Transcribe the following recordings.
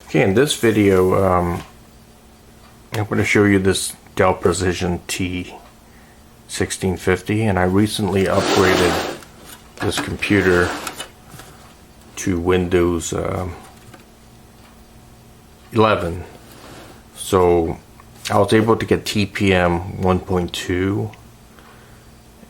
Okay, in this video, I'm going to show you this Dell Precision T1650, and I recently upgraded this computer to Windows 11. So I was able to get TPM 1.2,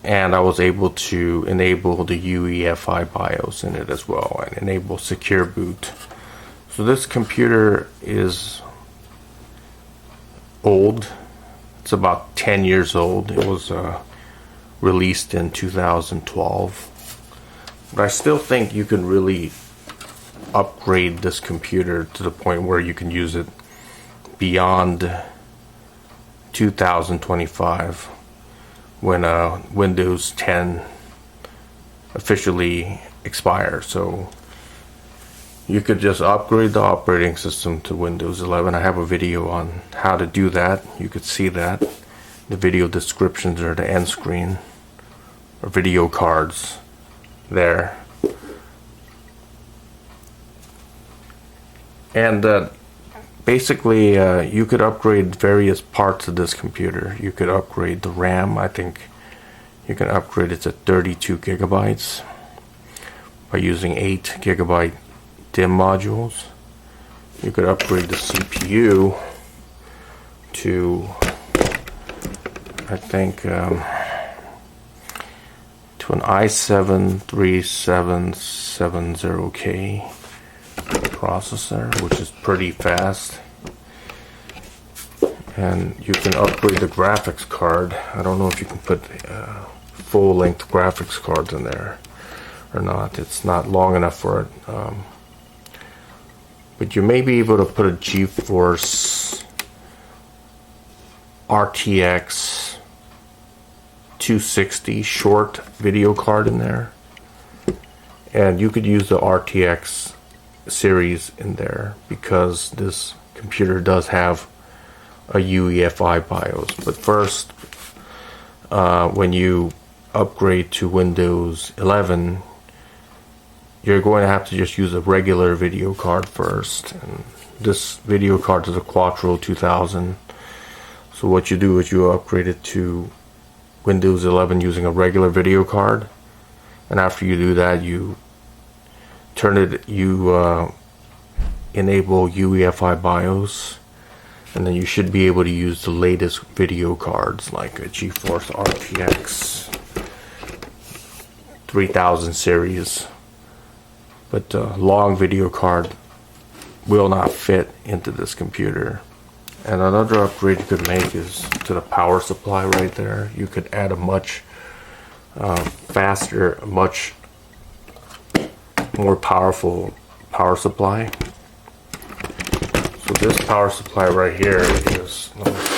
and I was able to enable the UEFI BIOS in it as well, and enable secure boot. So this computer is old. It's about 10 years old. It was released in 2012. But I still think you can really upgrade this computer to the point where you can use it beyond 2025 when Windows 10 officially expires. So you could just upgrade the operating system to Windows 11. I have a video on how to do that. You could see that. The video descriptions are the end screen or video cards there. And basically you could upgrade various parts of this computer. You could upgrade the RAM. I think you can upgrade it to 32 gigabytes by using 8 gigabyte DIMM modules. You could upgrade the CPU to, I think, to an i7-3770K processor, which is pretty fast. And you can upgrade the graphics card. I don't know if you can put full-length graphics cards in there or not. It's not long enough for it. But you may be able to put a GeForce RTX 260 short video card in there, and you could use the RTX series in there because this computer does have a UEFI BIOS. But first, when you upgrade to Windows 11, you're going to have to just use a regular video card first, and this video card is a Quattro 2000. So what you do is you upgrade it to Windows 11 using a regular video card, and after you do that, you enable UEFI BIOS, and then you should be able to use the latest video cards like a GeForce RTX 3000 series. But a long video card will not fit into this computer. And another upgrade you could make is to the power supply right there. You could add a much faster, much more powerful power supply. So this power supply right here is, let me see,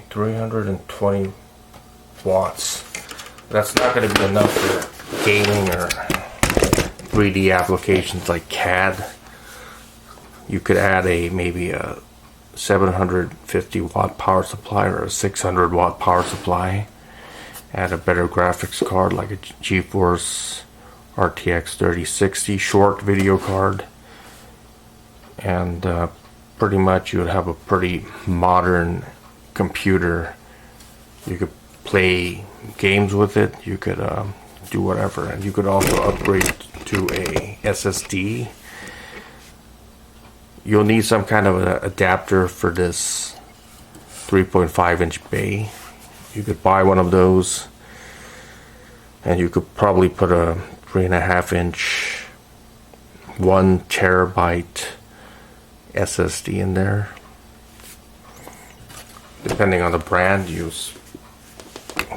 320 watts. That's not going to be enough for gaming or 3D applications like CAD. You could add maybe a 750 watt power supply or a 600 watt power supply. Add a better graphics card like a GeForce RTX 3060 short video card, and pretty much you would have a pretty modern computer. You could play games with it, you could do whatever, and you could also upgrade to a SSD. You'll need some kind of an adapter for this 3.5 inch bay. You could buy one of those, and you could probably put a 3.5 inch 1 terabyte SSD in there. Depending on the brand, you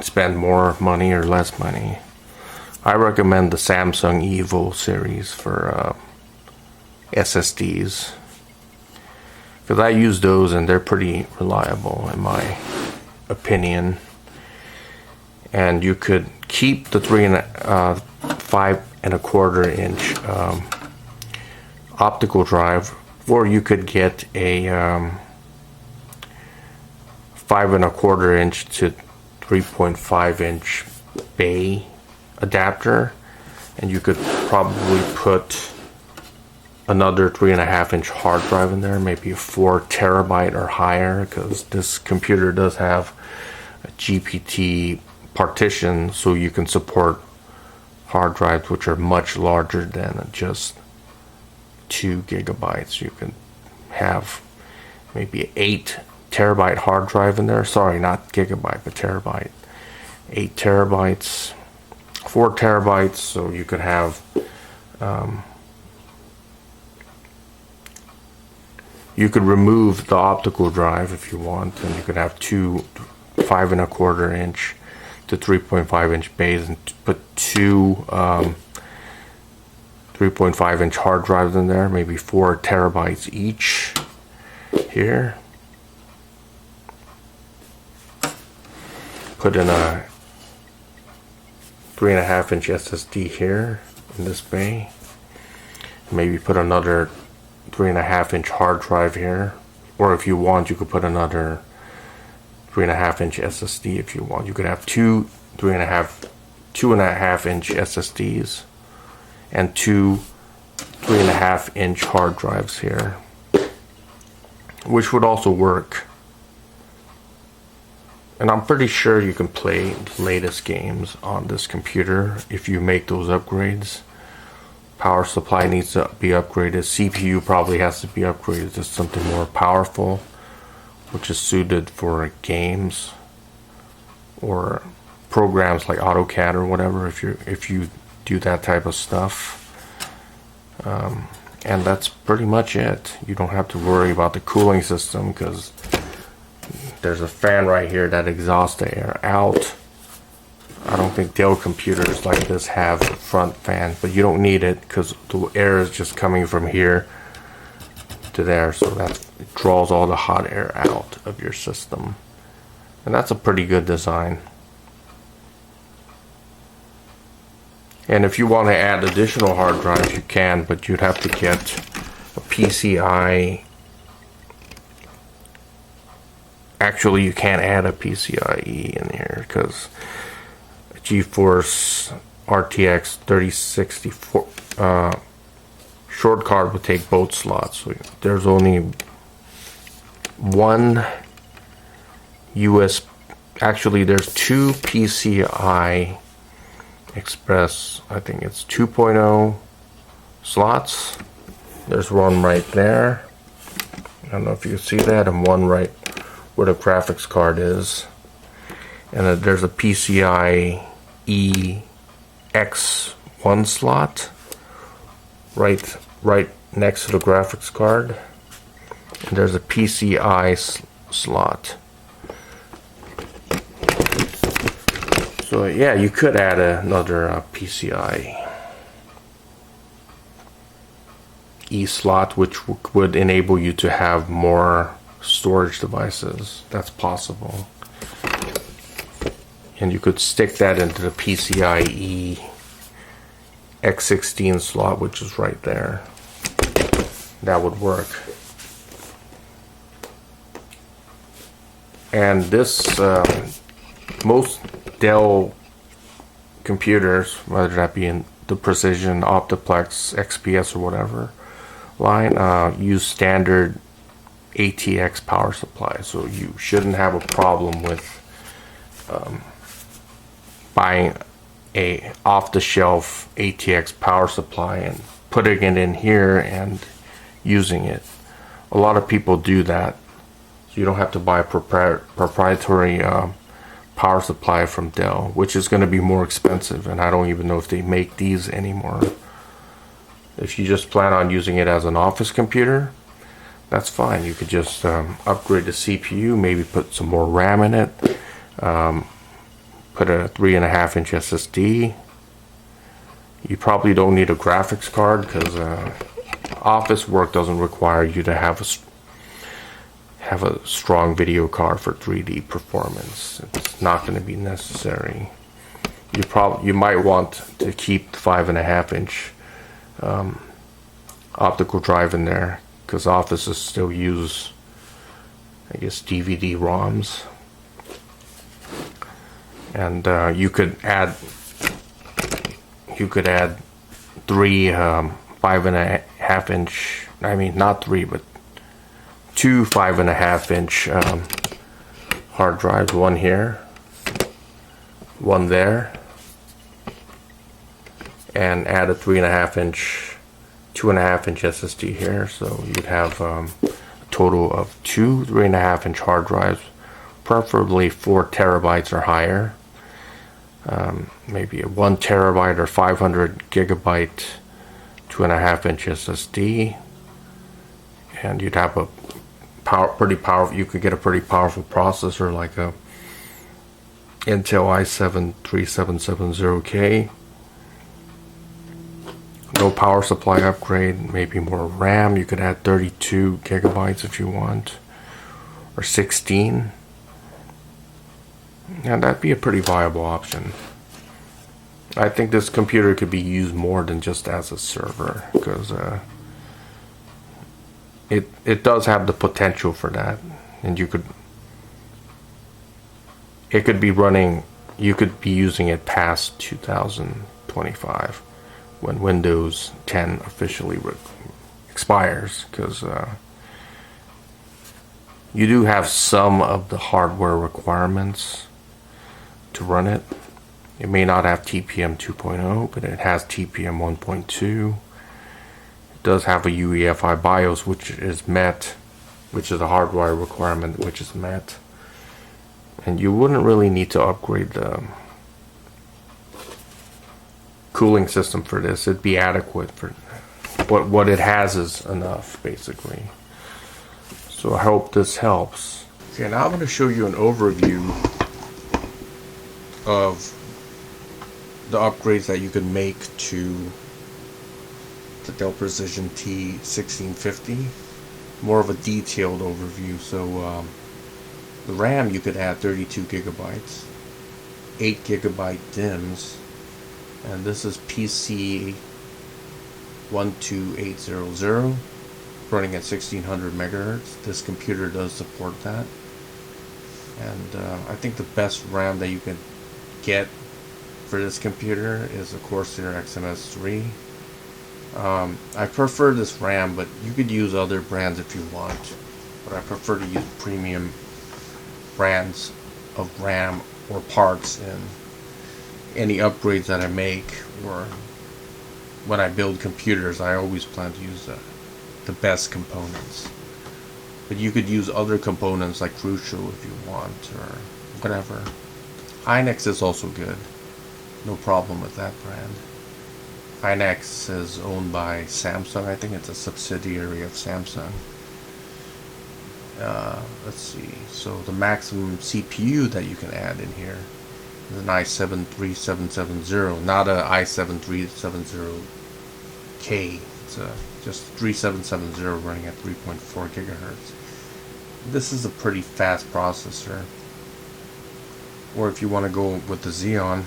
spend more money or less money. I recommend the Samsung Evo series for SSDs, because I use those and they're pretty reliable in my opinion. And you could keep the 5.25 inch optical drive, or you could get a 5.25 inch to 3.5 inch bay adapter, and you could probably put another 3.5 inch hard drive in there, maybe a 4 terabyte or higher, because this computer does have a GPT partition, so you can support hard drives which are much larger than just 2 gigabytes. You can have maybe an 8 terabyte hard drive in there. Sorry, not gigabyte, but terabyte. 8 terabytes, 4 terabytes, so you could have you could remove the optical drive if you want, and you could have two 5.25 inch to 3.5 inch bays and put two 3.5 inch hard drives in there, maybe 4 terabytes each here. Put in a 3.5 inch SSD here in this bay. Maybe put another 3.5 inch hard drive here, or if you want, you could put another 3.5 inch SSD if you want. You could have two 2.5 inch SSDs and two 3.5 inch hard drives here, which would also work. And I'm pretty sure you can play the latest games on this computer if you make those upgrades. Power supply needs to be upgraded. CPU probably has to be upgraded to something more powerful, which is suited for games or programs like AutoCAD or whatever, if you do that type of stuff. And that's pretty much it. You don't have to worry about the cooling system, because there's a fan right here that exhausts the air out. I don't think Dell computers like this have a front fan, but you don't need it because the air is just coming from here to there, so that it draws all the hot air out of your system. And that's a pretty good design. And if you want to add additional hard drives, you can, but you'd have to get a PCI. Actually, you can't add a PCIe in here because GeForce RTX 3060 short card would take both slots. So there's only one US. Actually, there's two PCI Express. I think it's 2.0 slots. There's one right there. I don't know if you can see that, and one right where the graphics card is. And there's a PCIe X1 slot right next to the graphics card, and there's a PCI slot. So yeah, you could add another PCIe slot, which would enable you to have more storage devices. That's possible. And you could stick that into the PCIe X16 slot, which is right there. That would work. And this, most Dell computers, whether that be in the Precision, Optiplex, XPS, or whatever line, use standard ATX power supply. So you shouldn't have a problem with buying a off-the-shelf ATX power supply and putting it in here and using it. A lot of people do that, so you don't have to buy a proprietary power supply from Dell, which is going to be more expensive, and I don't even know if they make these anymore. If you just plan on using it as an office computer, that's fine. You could just upgrade the CPU, maybe put some more RAM in it, put a 3.5 inch SSD. You probably don't need a graphics card because office work doesn't require you to have a strong video card for 3D performance. It's not going to be necessary. You might want to keep the 5.5 inch optical drive in there, because offices still use, I guess, DVD ROMs. and you could add 3 5.5 inch, I mean not 3 but 2 5.5 inch hard drives, one here, one there, and add a 3.5 inch 2.5 inch SSD here, so you'd have a total of 2 3.5 inch hard drives, preferably 4 terabytes or higher. Maybe a 1 terabyte or 500 gigabyte 2.5 inch SSD, and you'd have a pretty powerful. You could get a pretty powerful processor like a Intel i7 3770K. No power supply upgrade. Maybe more RAM. You could add 32 gigabytes if you want, or 16. And that'd be a pretty viable option. I think this computer could be used more than just as a server, because it does have the potential for that, and it could be running. You could be using it past 2025 when Windows 10 officially expires, because you do have some of the hardware requirements to run it. It may not have TPM 2.0, but it has TPM 1.2. It does have a UEFI BIOS, which is met, which is a hardware requirement, which is met. And you wouldn't really need to upgrade the cooling system for this. It'd be adequate for what it has is enough, basically. So I hope this helps. Okay, now I'm going to show you an overview of the upgrades that you can make to the Dell Precision T1650. More of a detailed overview. So the RAM, you could add 32 gigabytes, 8 gigabyte DIMMs, and this is PC 12800 running at 1600 megahertz. This computer does support that, and I think the best RAM that you can get for this computer is a Corsair XMS3. I prefer this RAM, but you could use other brands if you want, but I prefer to use premium brands of RAM or parts in any upgrades that I make, or when I build computers. I always plan to use the best components, but you could use other components like Crucial if you want, or whatever. Hynix is also good, no problem with that brand. Hynix is owned by Samsung. I think it's a subsidiary of Samsung. Let's see, so the maximum CPU that you can add in here is an i7 3770, not a i7 3770K. It's just 3770 running at 3.4 gigahertz. This is a pretty fast processor. Or if you want to go with the Xeon,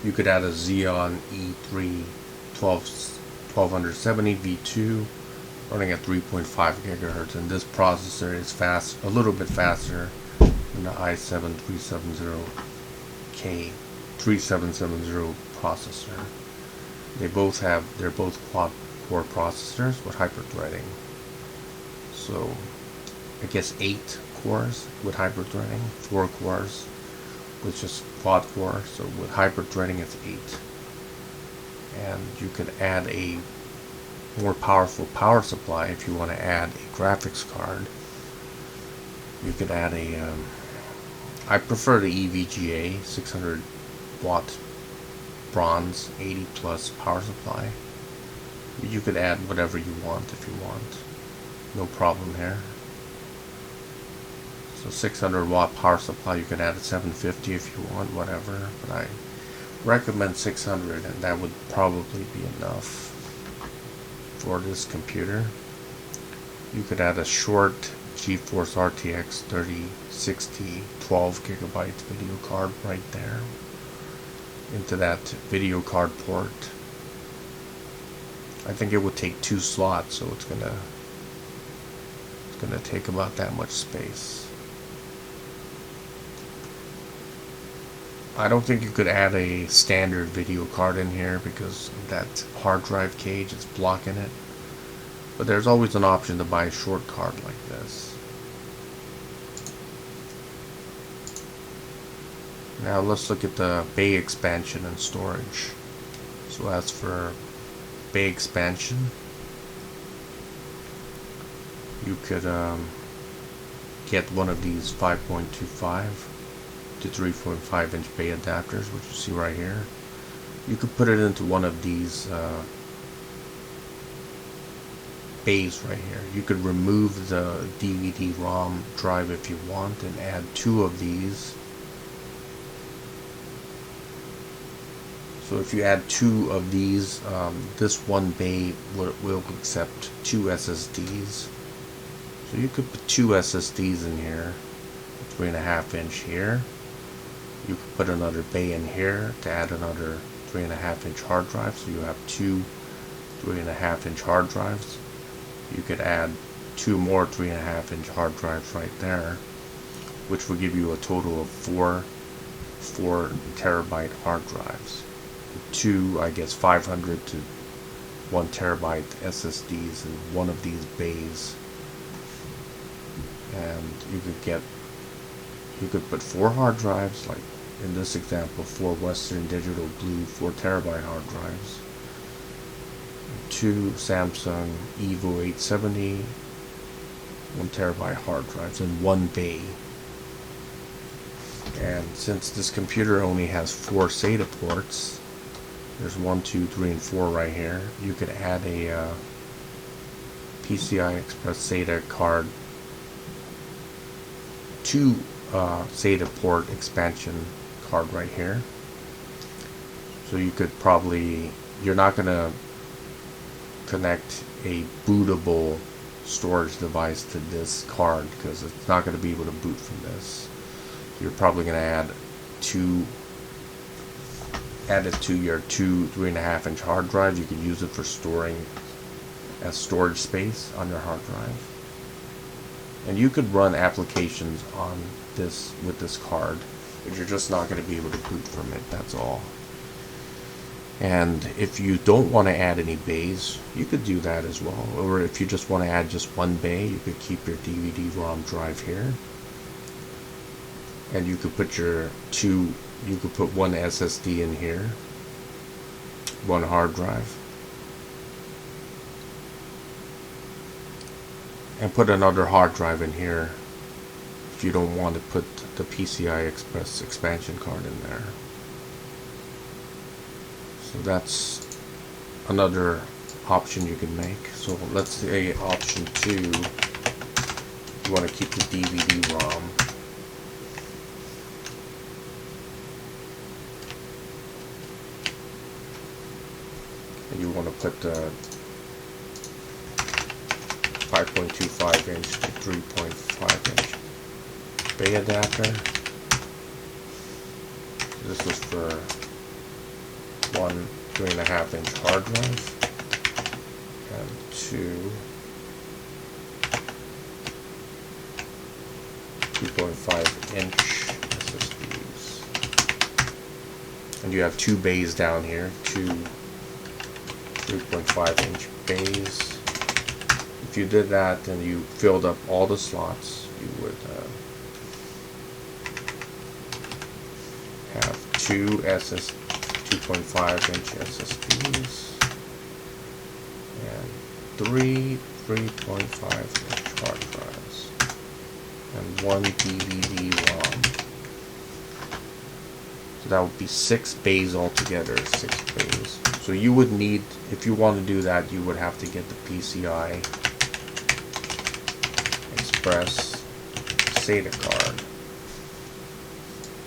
you could add a Xeon E3 1270 V2 running at 3.5 gigahertz, and this processor is a little bit faster than the i7 3770K 3770 processor. They're both quad core processors with hyper-threading. So I guess 8 cores with hyper-threading, 4 cores with just quad core. So with hyper-threading it's 8. And you could add a more powerful power supply if you want to add a graphics card. You could add a I prefer the EVGA 600 watt bronze 80 plus power supply. You could add whatever you want if you want, no problem here. So 600 watt power supply, you could add a 750 if you want, whatever, but I recommend 600, and that would probably be enough for this computer. You could add a short GeForce RTX 3060 12 gigabyte video card right there into that video card port. I think it would take 2 slots, so it's gonna take about that much space. I don't think you could add a standard video card in here because that hard drive cage is blocking it. But there's always an option to buy a short card like this. Now let's look at the bay expansion and storage. So as for bay expansion, you could get one of these 5.25 to 3.5 inch bay adapters, which you see right here. You could put it into one of these bays right here. You could remove the DVD-ROM drive if you want and add 2 of these. So if you add 2 of these, this one bay will accept 2 SSDs. So you could put 2 SSDs in here, 3.5 inch here. You could put another bay in here to add another 3.5 inch hard drive, so you have 2 3.5 inch hard drives. You could add 2 more 3.5 inch hard drives right there, which will give you a total of 4 terabyte hard drives. 2, I guess, 500 to 1 terabyte SSDs in one of these bays. And you could put 4 hard drives, like in this example, 4 Western Digital Blue 4 terabyte hard drives, 2 Samsung Evo 870 1 terabyte hard drives in one bay. And since this computer only has 4 SATA ports, there's 1, 2, 3, and 4 right here, you could add a PCI Express SATA card to SATA port expansion card right here. So you could probably, you're not going to connect a bootable storage device to this card because it's not going to be able to boot from this. You're probably going to add it to your 2 3.5 inch hard drive. You can use it for storing as storage space on your hard drive. And you could run applications on this with this card, but you're just not going to be able to boot from it, that's all. And if you don't want to add any bays, you could do that as well. Or if you just want to add just one bay, you could keep your DVD-ROM drive here. And you could put you could put 1 SSD in here, 1 hard drive, and put another hard drive in here if you don't want to put the PCI Express expansion card in there. So that's another option you can make. So let's say option 2, you want to keep the DVD-ROM. And you want to put the 5.25 inch to 3.5 inch bay adapter. This was for 1 3.5 inch hard drive and 2 2.5 inch SSDs. And you have 2 bays down here, 2 3.5 inch bays. If you did that and you filled up all the slots, you would have 2 2.5 inch SSDs and 3 3.5 inch hard drives and 1 DVD-ROM. So that would be 6 bays altogether, 6 bays. So you would need, if you want to do that, you would have to get the PCI Express SATA card.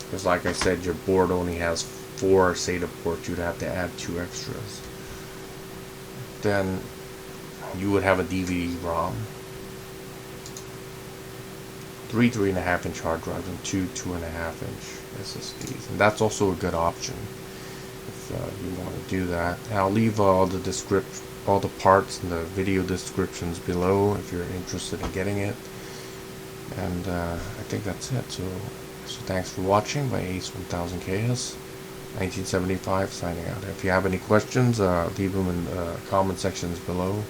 Because like I said, your board only has 4 SATA ports, you'd have to add 2 extras. Then you would have a DVD-ROM, 3 3.5 inch hard drives, and 2 2.5 inch SSDs. And that's also a good option if you want to do that. And I'll leave all the parts in the video descriptions below if you're interested in getting it. And I think that's it. So So thanks for watching. My Ace 1000KS 1975 signing out. If you have any questions, leave them in the comment sections below.